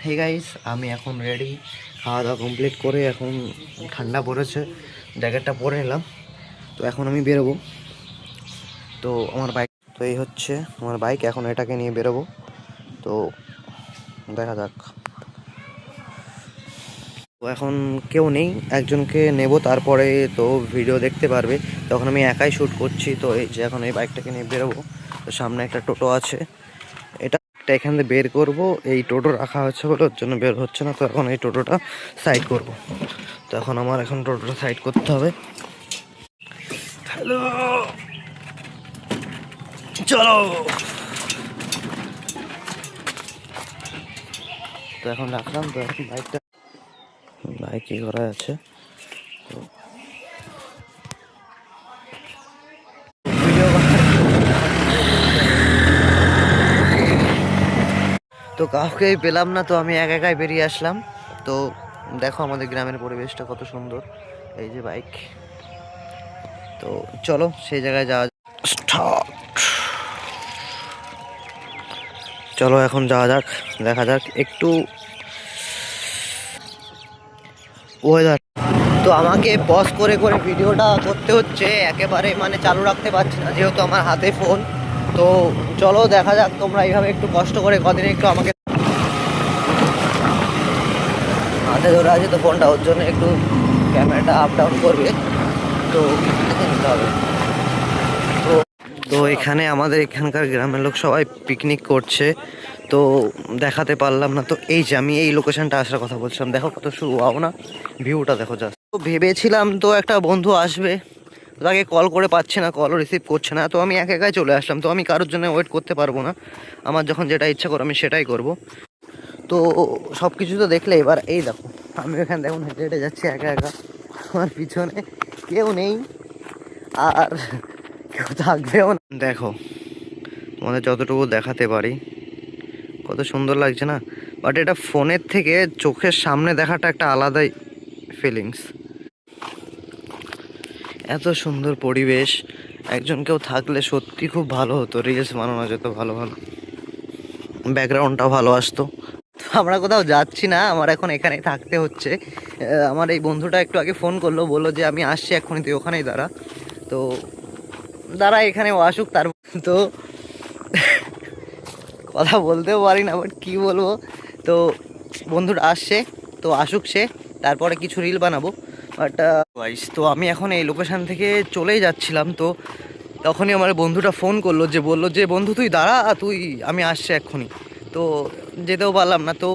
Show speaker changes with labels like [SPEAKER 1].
[SPEAKER 1] Hey guys, আমি এখন ready. খাওয়া দাওয়া কমপ্লিট করে এখন ঠান্ডা পড়েছে, জ্যাকেটটা পরে নিলাম। তো এখন আমি বেরোবো। তো আমার বাইক তো এই হচ্ছে আমার বাইক, এখন এটাকে নিয়ে বেরোবো। তো দেখা যাক। তো এখন কেউ নেই, একজনকে নেব, তারপরে তো ভিডিও দেখতে পারবে। তখন আমি একাই শ্যুট করছি। তো এই যে এখন এই বাইকটাকে নিয়ে বেরোবো। তো সামনে একটা টোটো আছে, এটা এখান থেকে বের করব। এই টোটো রাখা হচ্ছে বলে ওর জন্য বের হচ্ছে না। তো এখন এই টোটোটা সাইড করব। তো এখন আমার এখন টোটোটা সাইড করতে হবে। হ্যালো, চলো। তো এখন রাখলাম। তো এখন বাইক কি করা আছে। তো কাউকেই পেলাম না, তো আমি একাই বেরিয়ে আসলাম। তো দেখো আমাদের গ্রামের পরিবেশটা কত সুন্দর। এই যে বাইক। তো চলো সেই জায়গায় যাওয়া স্টার্ট। চলো এখন যাওয়া যাক, দেখা যাক একটু ওয়েদার। তো আমাকে পজ করে করে ভিডিওটা করতে হচ্ছে, একেবারে মানে চালু রাখতে পারছি না যেহেতু আমার হাতে ফোন। তো চলো দেখা যাক, তোমরা এইভাবে একটু কষ্ট করে কদিন একটু আমাকে হাতে ধরে আছে তো ফোনটা, ওর জন্য একটু ক্যামেরাটা আপ ডাউন করবে। তো দেখে নিতে হবে। তো তো এখানে আমাদের এখানকার গ্রামের লোক সবাই পিকনিক করছে, তো দেখাতে পারলাম না। তো এই যে আমি এই লোকেশনটা আসার কথা বলছিলাম, দেখো কত ওয়াও না, ভিউটা দেখো জাস্ট। তো ভেবেছিলাম তো একটা বন্ধু আসবে, তাকে কল করে পাচ্ছে না, কলও রিসিভ করছে না। তো আমি একাই চলে আসলাম। তো আমি কারোর জন্য ওয়েট করতে পারবো না, আমার যখন যেটা ইচ্ছা করো আমি সেটাই করব। তো সব কিছু তো দেখলে এবার এই দেখো, আমি এখানে দেখুন হেঁটে হেঁটে যাচ্ছি একা একা, আমার পিছনে কেউ নেই আর কেউ থাকবেও না। দেখো তোমাদের যতটুকু দেখাতে পারি, কত সুন্দর লাগছে না। বাট এটা ফোনের থেকে চোখের সামনে দেখাটা একটা আলাদাই ফিলিংস। এত সুন্দর পরিবেশ, একজন কেউ থাকলে সত্যি খুব ভালো হতো, রিলস বানানো যেত ভালো ভালো, ব্যাকগ্রাউন্ডটা ভালো আসতো। তো আমরা কোথাও যাচ্ছি না, আমার এখন এখানেই থাকতে হচ্ছে। আমার এই বন্ধুটা একটু আগে ফোন করলো, বললো যে আমি আসছি এক্ষুনি, তুই ওখানেই দাঁড়া। তো দাঁড়া, এখানে ও আসুক তার। তো কথা বলতেও পারি না, বাট কী বলবো। তো বন্ধুটা আসছে, তো আসুক সে, তারপরে কিছু রিল বানাবো। বাট ওয়াইস তো আমি এখন এই লোকেশান থেকে চলেই যাচ্ছিলাম। তো তখনই আমার বন্ধুটা ফোন করলো, যে বললো যে বন্ধু তুই দাঁড়া, আমি আসছি এক্ষুনি। তো যেতেও পারলাম না। তো